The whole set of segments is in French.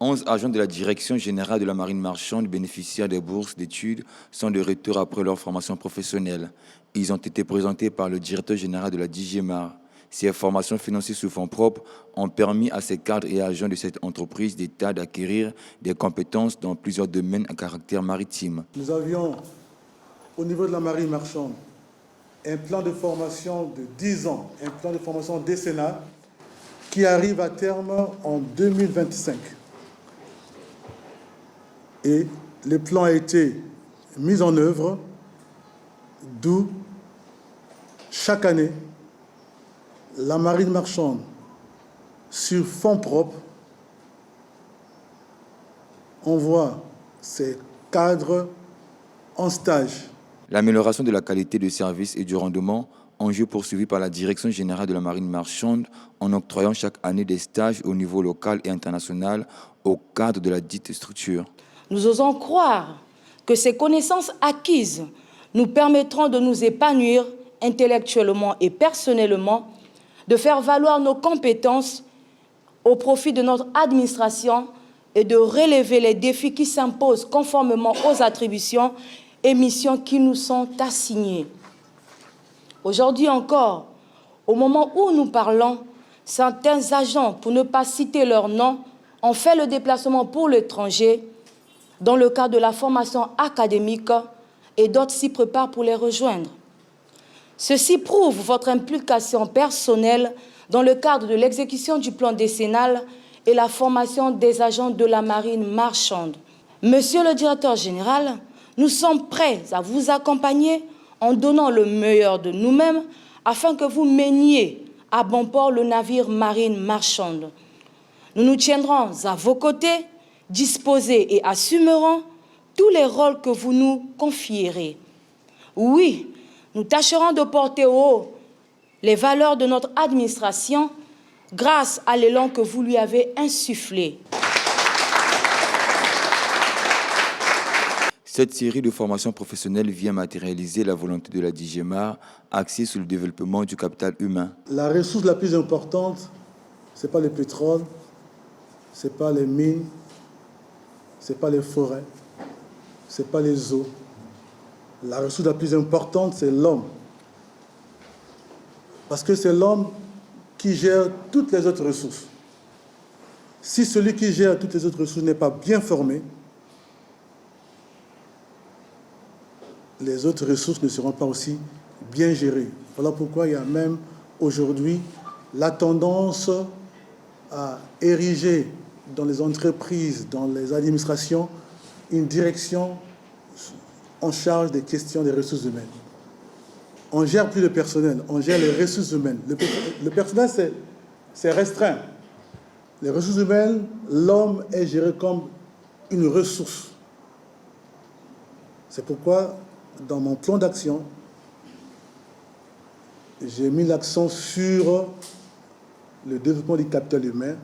11 agents de la Direction générale de la marine marchande bénéficiaires des bourses d'études sont de retour après leur formation professionnelle. Ils ont été présentés par le directeur général de la DGMAR. Ces formations financées sous fonds propres ont permis à ces cadres et agents de cette entreprise d'État d'acquérir des compétences dans plusieurs domaines à caractère maritime. Nous avions, au niveau de la marine marchande, un plan de formation de 10 ans, un plan de formation décennal qui arrive à terme en 2025. Et le plan a été mis en œuvre, d'où chaque année, la marine marchande, sur fonds propres, envoie ses cadres en stage. L'amélioration de la qualité de service et du rendement, enjeu poursuivi par la Direction générale de la marine marchande en octroyant chaque année des stages au niveau local et international au cadre de la dite structure. Nous osons croire que ces connaissances acquises nous permettront de nous épanouir intellectuellement et personnellement, de faire valoir nos compétences au profit de notre administration et de relever les défis qui s'imposent conformément aux attributions et missions qui nous sont assignées. Aujourd'hui encore, au moment où nous parlons, certains agents, pour ne pas citer leur nom, ont fait le déplacement pour l'étranger dans le cadre de la formation académique et d'autres s'y préparent pour les rejoindre. Ceci prouve votre implication personnelle dans le cadre de l'exécution du plan décennal et la formation des agents de la marine marchande. Monsieur le directeur général, nous sommes prêts à vous accompagner en donnant le meilleur de nous-mêmes afin que vous meniez à bon port le navire marine marchande. Nous nous tiendrons à vos côtés, disposés et assumerons tous les rôles que vous nous confierez. Oui, nous tâcherons de porter haut les valeurs de notre administration grâce à l'élan que vous lui avez insufflé. Cette série de formations professionnelles vient matérialiser la volonté de la DGMAR axée sur le développement du capital humain. La ressource la plus importante, ce n'est pas le pétrole, ce n'est pas les mines, ce n'est pas les forêts, ce n'est pas les eaux. La ressource la plus importante, c'est l'homme. Parce que c'est l'homme qui gère toutes les autres ressources. Si celui qui gère toutes les autres ressources n'est pas bien formé, les autres ressources ne seront pas aussi bien gérées. Voilà pourquoi il y a même aujourd'hui la tendance à ériger dans les entreprises, dans les administrations, une direction en charge des questions des ressources humaines. On ne gère plus le personnel, on gère les ressources humaines. Le personnel, c'est restreint. Les ressources humaines, l'homme est géré comme une ressource. C'est pourquoi, dans mon plan d'action, j'ai mis l'accent sur le développement du capital humain.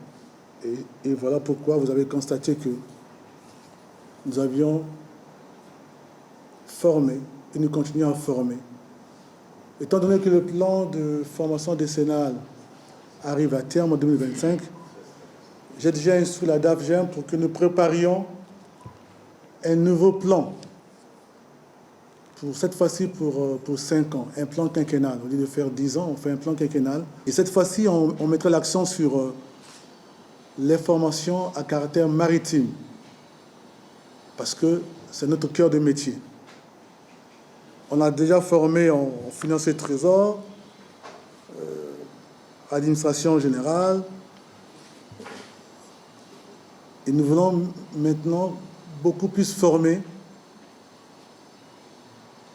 Et voilà pourquoi vous avez constaté que nous avions formé et nous continuons à former. Étant donné que le plan de formation décennale arrive à terme en 2025, j'ai déjà instruit la DAFGEM pour que nous préparions un nouveau plan. Cette fois-ci pour 5 ans, un plan quinquennal. Au lieu de faire 10 ans, on fait un plan quinquennal. Et cette fois-ci, on mettra l'accent sur les formations à caractère maritime, parce que c'est notre cœur de métier. On a déjà formé en finance et trésor, administration générale, et nous voulons maintenant beaucoup plus former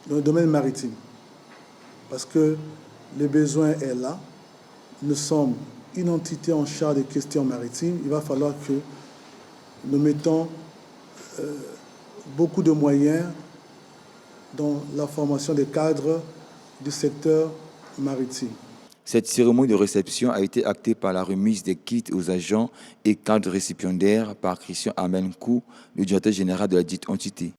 dans le domaine maritime, parce que le besoin est là. Nous sommes une entité en charge des questions maritimes. Il va falloir que nous mettons beaucoup de moyens dans la formation des cadres du secteur maritime. Cette cérémonie de réception a été actée par la remise des kits aux agents et cadres récipiendaires par Christian Amenkou, le directeur général de la dite entité.